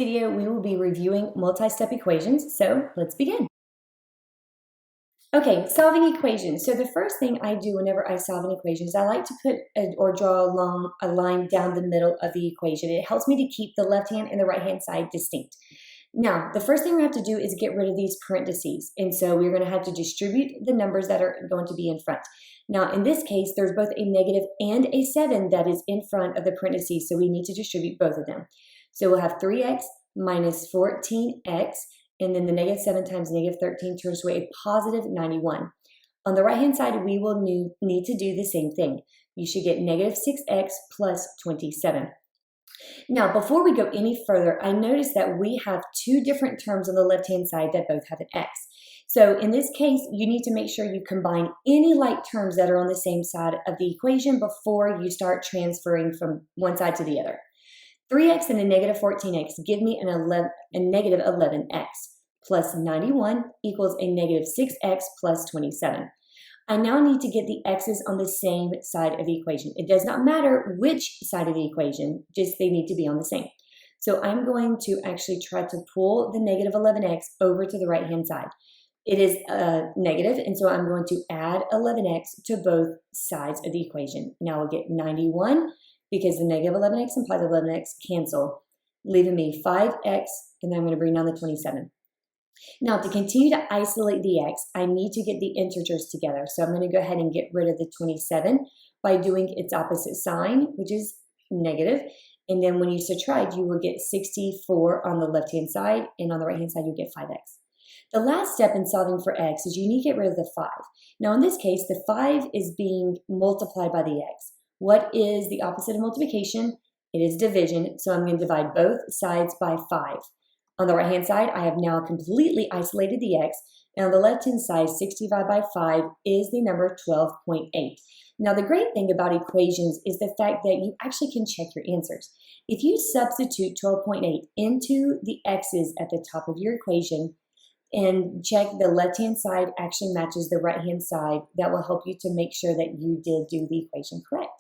Video, we will be reviewing multi-step equations, so let's begin. Okay, solving equations. So the first thing I do whenever I solve an equation is I like to put or draw a line down the middle of the equation. It helps me to keep the left hand and the right hand side distinct. Now, the first thing we have to do is get rid of these parentheses. And so we're going to have to distribute the numbers that are going to be in front. Now, in this case, there's both a negative and a 7 that is in front of the parentheses, so we need to distribute both of them. So we'll have 3x minus 14x, and then the negative 7 times negative 13 turns away a positive 91. On the right-hand side, we will need to do the same thing. You should get negative 6x plus 27. Now, before we go any further, I noticed that we have two different terms on the left-hand side that both have an x. So in this case, you need to make sure you combine any like terms that are on the same side of the equation before you start transferring from one side to the other. 3x and a negative 14x give me a negative 11x plus 91 equals a negative 6x plus 27. I now need to get the x's on the same side of the equation. It does not matter which side of the equation, just they need to be on the same. So I'm going to actually try to pull the negative 11x over to the right-hand side. It is negative, and so I'm going to add 11x to both sides of the equation. Now we'll get 91 because the negative 11x and positive 11x cancel, leaving me 5x, and then I'm going to bring down the 27. Now, to continue to isolate the x, I need to get the integers together. So I'm going to go ahead and get rid of the 27 by doing its opposite sign, which is negative. And then when you subtract, you will get 64 on the left-hand side, and on the right-hand side, you'll get 5x. The last step in solving for x is you need to get rid of the 5. Now, in this case, the 5 is being multiplied by the x. What is the opposite of multiplication? It is division, so I'm going to divide both sides by 5. On the right-hand side, I have now completely isolated the x, and on the left-hand side, 6 divided by 5 is the number 12.8. Now, the great thing about equations is the fact that you actually can check your answers. If you substitute 12.8 into the x's at the top of your equation and check the left-hand side actually matches the right-hand side, that will help you to make sure that you did do the equation correct.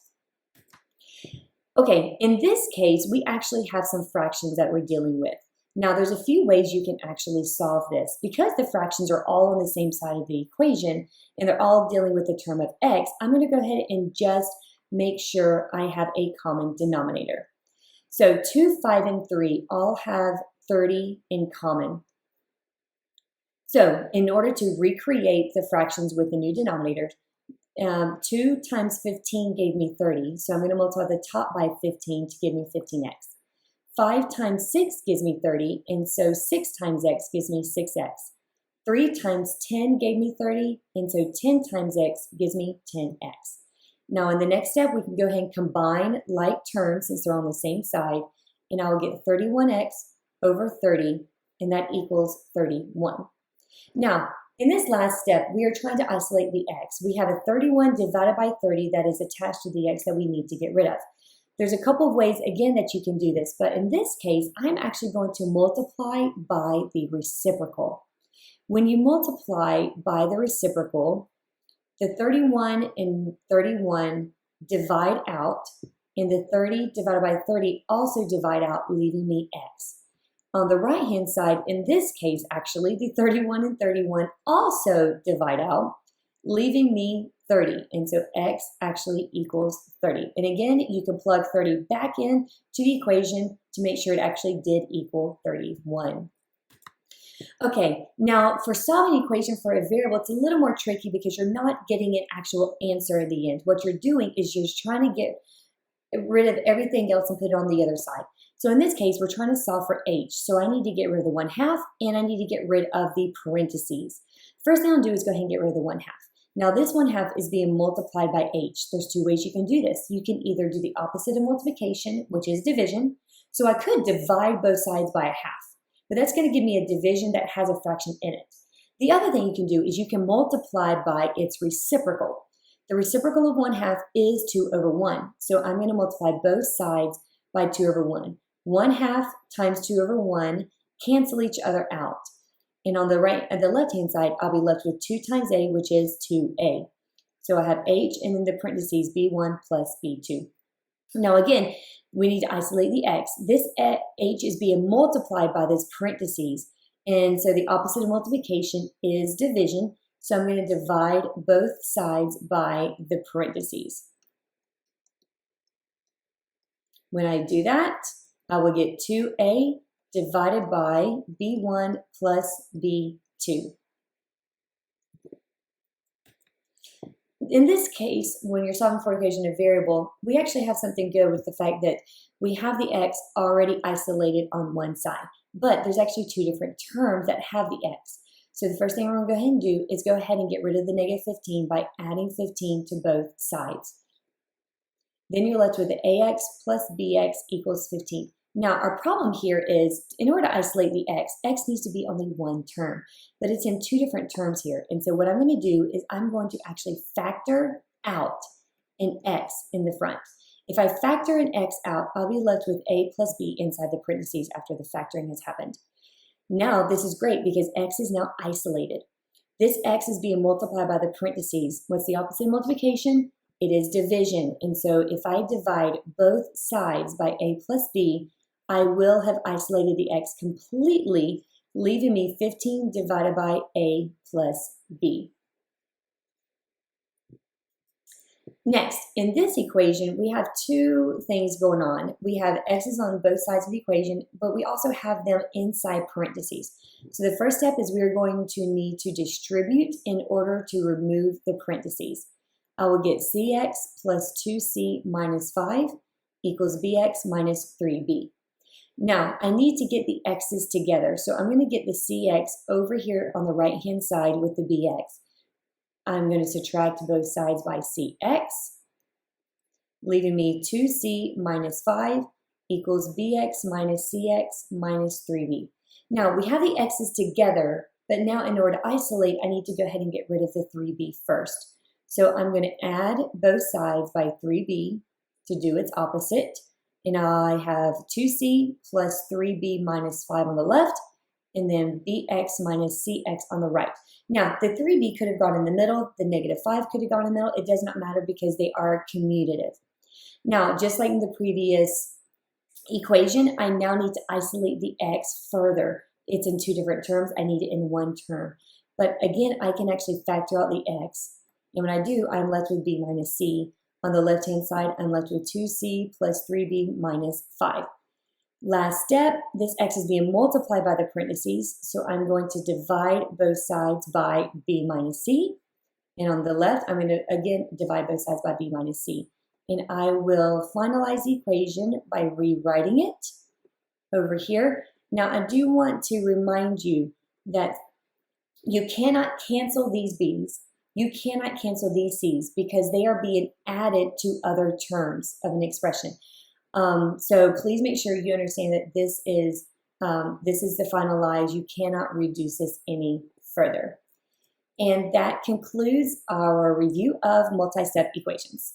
Okay, in this case, we actually have some fractions that we're dealing with. Now, there's a few ways you can actually solve this. Because the fractions are all on the same side of the equation and they're all dealing with the term of x, I'm going to go ahead and just make sure I have a common denominator. So 2, 5, and 3 all have 30 in common. So in order to recreate the fractions with the new denominator, 2 times 15 gave me 30. So I'm going to multiply the top by 15 to give me 15x. 5 times 6 gives me 30, and so 6 times x gives me 6x. 3 times 10 gave me 30, and so 10 times x gives me 10x. Now in the next step, we can go ahead and combine like terms since they're on the same side, and I will get 31x over 30, and that equals 31. Now, in this last step, we are trying to isolate the x. We have a 31 divided by 30 that is attached to the x that we need to get rid of. There's a couple of ways, again, that you can do this, but in this case, I'm actually going to multiply by the reciprocal. When you multiply by the reciprocal, the 31 and 31 divide out, and the 30 divided by 30 also divide out, leaving me x. On the right-hand side, in this case, actually, the 31 and 31 also divide out, leaving me 30, and so x actually equals 30. And again, you can plug 30 back in to the equation to make sure it actually did equal 31. Okay, now for solving an equation for a variable, it's a little more tricky because you're not getting an actual answer at the end. What you're doing is you're trying to get rid of everything else and put it on the other side. So in this case, we're trying to solve for h. So I need to get rid of the 1/2 and I need to get rid of the parentheses. First thing I'll do is go ahead and get rid of the 1/2. Now this 1/2 is being multiplied by h. There's two ways you can do this. You can either do the opposite of multiplication, which is division. So I could divide both sides by 1/2, but that's going to give me a division that has a fraction in it. The other thing you can do is you can multiply by its reciprocal. The reciprocal of 1/2 is 2 over 1. So I'm going to multiply both sides by 2 over 1. 1/2 times 2 over 1 cancel each other out. And on the left-hand side, I'll be left with 2 times a, which is 2a. So I have h and then the parentheses b1 plus b2. Now again, we need to isolate the x. This h is being multiplied by this parentheses. And so the opposite of multiplication is division. So I'm going to divide both sides by the parentheses. When I do that, I will get 2a divided by b1 plus b2. In this case, when you're solving for equation of variable, we actually have something good with the fact that we have the x already isolated on one side, but there's actually two different terms that have the x. So the first thing we're going to go ahead and do is go ahead and get rid of the negative 15 by adding 15 to both sides. Then you're left with the ax plus bx equals 15. Now, our problem here is, in order to isolate the x needs to be only one term, but it's in two different terms here. And so what I'm going to do is I'm going to actually factor out an x in the front. If I factor an x out, I'll be left with a plus b inside the parentheses after the factoring has happened. Now, this is great because x is now isolated. This x is being multiplied by the parentheses. What's the opposite of multiplication? It is division. And so if I divide both sides by a plus b, I will have isolated the x completely, leaving me 15 divided by a plus b. Next, in this equation, we have two things going on. We have x's on both sides of the equation, but we also have them inside parentheses. So the first step is we're going to need to distribute in order to remove the parentheses. I will get cx plus 2c minus 5 equals bx minus 3b. Now, I need to get the x's together, so I'm going to get the cx over here on the right-hand side with the bx. I'm going to subtract both sides by cx, leaving me 2c minus 5 equals bx minus cx minus 3b. Now, we have the x's together, but now in order to isolate, I need to go ahead and get rid of the 3b first. So I'm going to add both sides by 3b to do its opposite. And I have 2c plus 3b minus 5 on the left, and then bx minus cx on the right. Now, the 3b could have gone in the middle, the negative 5 could have gone in the middle. It does not matter because they are commutative. Now, just like in the previous equation, I now need to isolate the x further. It's in two different terms. I need it in one term. But again, I can actually factor out the x. And when I do, I'm left with b minus c. On the left-hand side, I'm left with 2c plus 3b minus 5. Last step, this x is being multiplied by the parentheses, so I'm going to divide both sides by b minus c. And on the left, I'm going to, again, divide both sides by b minus c. And I will finalize the equation by rewriting it over here. Now, I do want to remind you that you cannot cancel these b's. You cannot cancel these c's because they are being added to other terms of an expression. So please make sure you understand that this is the finalized. You cannot reduce this any further. And that concludes our review of multi-step equations.